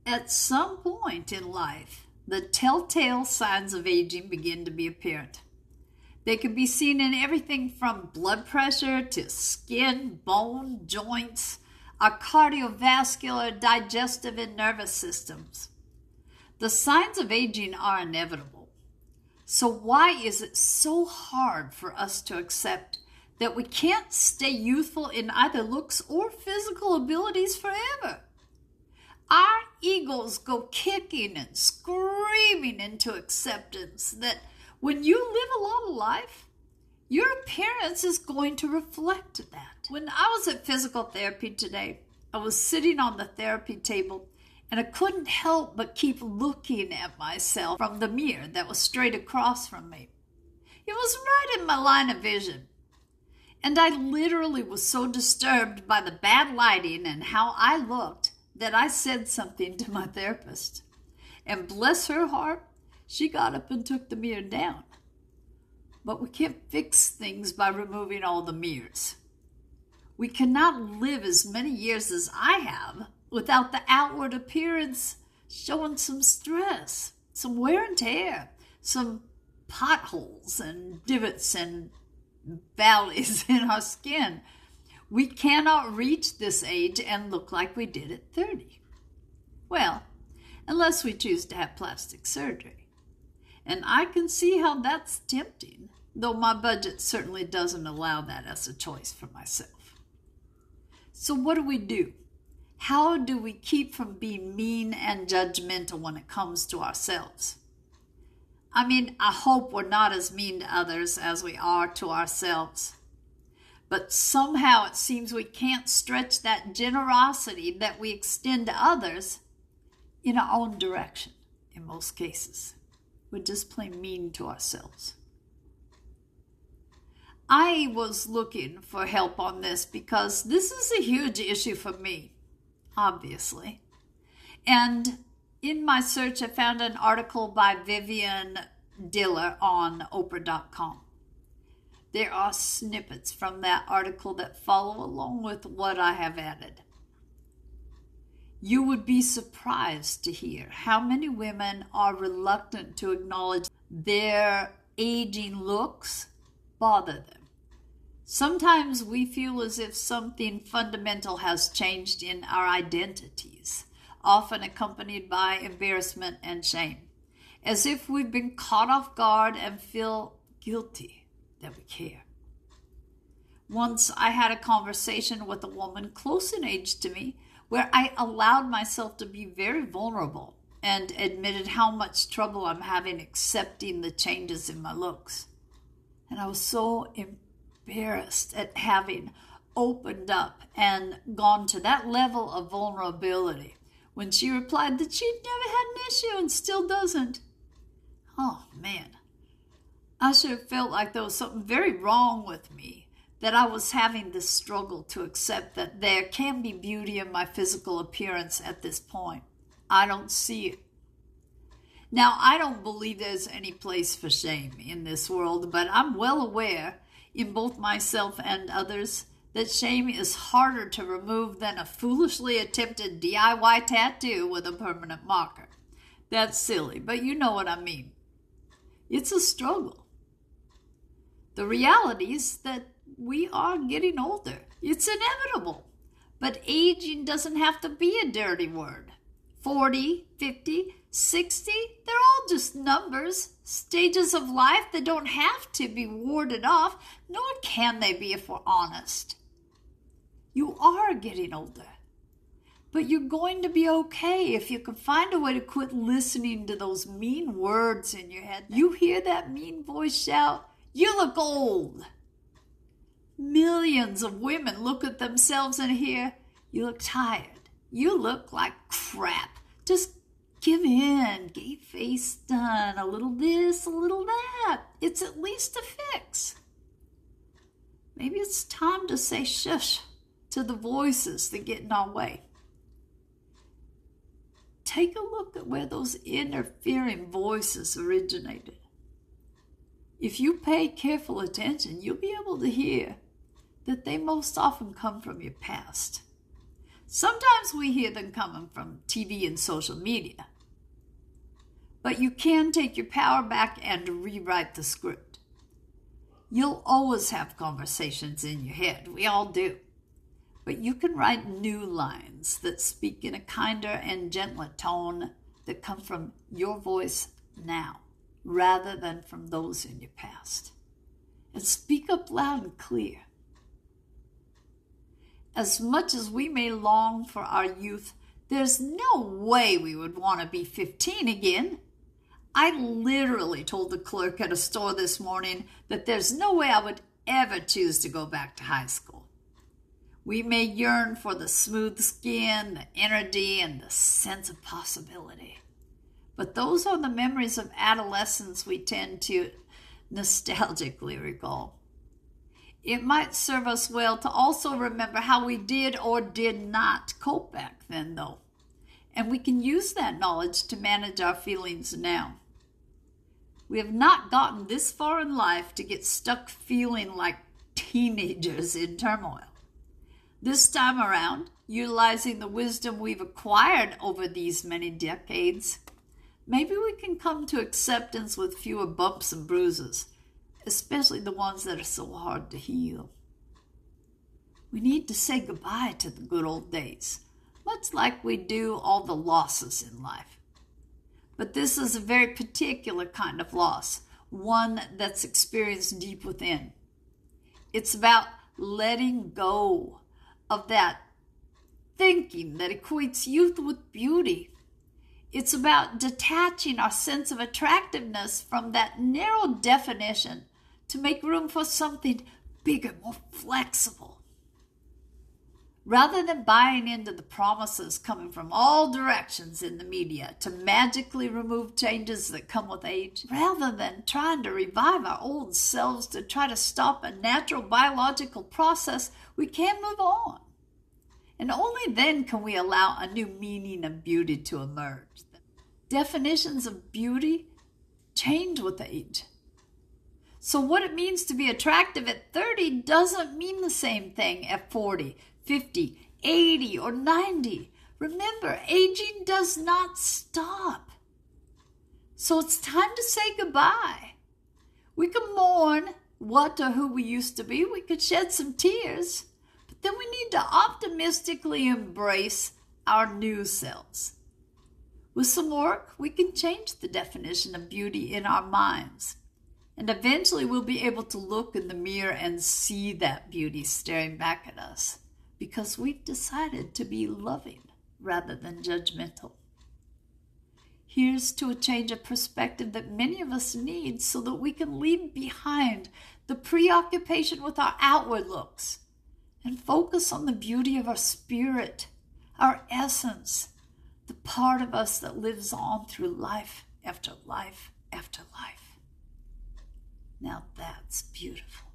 At some point in life, the telltale signs of aging begin to be apparent. They can be seen in everything from blood pressure to skin, bone, joints, our cardiovascular, digestive, and nervous systems. The signs of aging are inevitable. So why is it so hard for us to accept that we can't stay youthful in either looks or physical abilities forever? Our egos go kicking and screaming into acceptance that when you live a lot of life, your appearance is going to reflect that. When I was at physical therapy today, I was sitting on the therapy table and I couldn't help but keep looking at myself from the mirror that was straight across from me. It was right in my line of vision. And I literally was so disturbed by the bad lighting and how I looked that I said something to my therapist. And bless her heart, she got up and took the mirror down. But we can't fix things by removing all the mirrors. We cannot live as many years as I have without the outward appearance showing some stress, some wear and tear, some potholes and divots and valleys in our skin. We cannot reach this age and look like we did at 30. Well, unless we choose to have plastic surgery. And I can see how that's tempting, though my budget certainly doesn't allow that as a choice for myself. So what do? How do we keep from being mean and judgmental when it comes to ourselves? I hope we're not as mean to others as we are to ourselves. But somehow it seems we can't stretch that generosity that we extend to others in our own direction in most cases. We're just plain mean to ourselves. I was looking for help on this because this is a huge issue for me, obviously. And in my search, I found an article by Vivian Diller on Oprah.com. There are snippets from that article that follow along with what I have added. You would be surprised to hear how many women are reluctant to acknowledge their aging looks bother them. Sometimes we feel as if something fundamental has changed in our identities, often accompanied by embarrassment and shame, as if we've been caught off guard and feel guilty that we care. Once I had a conversation with a woman close in age to me where I allowed myself to be very vulnerable and admitted how much trouble I'm having accepting the changes in my looks. And I was so embarrassed at having opened up and gone to that level of vulnerability when she replied that she'd never had an issue and still doesn't. Oh man, I should have felt like there was something very wrong with me, that I was having this struggle to accept that there can be beauty in my physical appearance at this point. I don't see it. Now, I don't believe there's any place for shame in this world, but I'm well aware in both myself and others that shame is harder to remove than a foolishly attempted DIY tattoo with a permanent marker. That's silly, but you know what I mean. It's a struggle. The reality is that we are getting older. It's inevitable. But aging doesn't have to be a dirty word. 40, 50, 60, they're all just numbers, stages of life that don't have to be warded off, nor can they be if we're honest. You are getting older. But you're going to be okay if you can find a way to quit listening to those mean words in your head. You hear that mean voice shout, "You look old." Millions of women look at themselves and hear, "You look tired. You look like crap. Just give in. Get your face done. A little this, a little that. It's at least a fix." Maybe it's time to say shush to the voices that get in our way. Take a look at where those interfering voices originated. If you pay careful attention, you'll be able to hear that they most often come from your past. Sometimes we hear them coming from TV and social media. But you can take your power back and rewrite the script. You'll always have conversations in your head. We all do. But you can write new lines that speak in a kinder and gentler tone that come from your voice now, rather than from those in your past. And speak up loud and clear. As much as we may long for our youth, there's no way we would want to be 15 again. I literally told the clerk at a store this morning that there's no way I would ever choose to go back to high school. We may yearn for the smooth skin, the energy, and the sense of possibility. But those are the memories of adolescence we tend to nostalgically recall. It might serve us well to also remember how we did or did not cope back then, though. And we can use that knowledge to manage our feelings now. We have not gotten this far in life to get stuck feeling like teenagers in turmoil. This time around, utilizing the wisdom we've acquired over these many decades, maybe we can come to acceptance with fewer bumps and bruises, especially the ones that are so hard to heal. We need to say goodbye to the good old days, much like we do all the losses in life. But this is a very particular kind of loss, one that's experienced deep within. It's about letting go of that thinking that equates youth with beauty. It's about detaching our sense of attractiveness from that narrow definition to make room for something bigger, more flexible. Rather than buying into the promises coming from all directions in the media to magically remove changes that come with age, rather than trying to revive our old selves to try to stop a natural biological process, we can move on. And only then can we allow a new meaning of beauty to emerge. Definitions of beauty change with age. So what it means to be attractive at 30 doesn't mean the same thing at 40, 50, 80, or 90. Remember, aging does not stop. So it's time to say goodbye. We can mourn what or who we used to be. We could shed some tears. But then we need to optimistically embrace our new selves. With some work, we can change the definition of beauty in our minds. And eventually we'll be able to look in the mirror and see that beauty staring back at us because we've decided to be loving rather than judgmental. Here's to a change of perspective that many of us need so that we can leave behind the preoccupation with our outward looks and focus on the beauty of our spirit, our essence, the part of us that lives on through life after life after life. Now that's beautiful.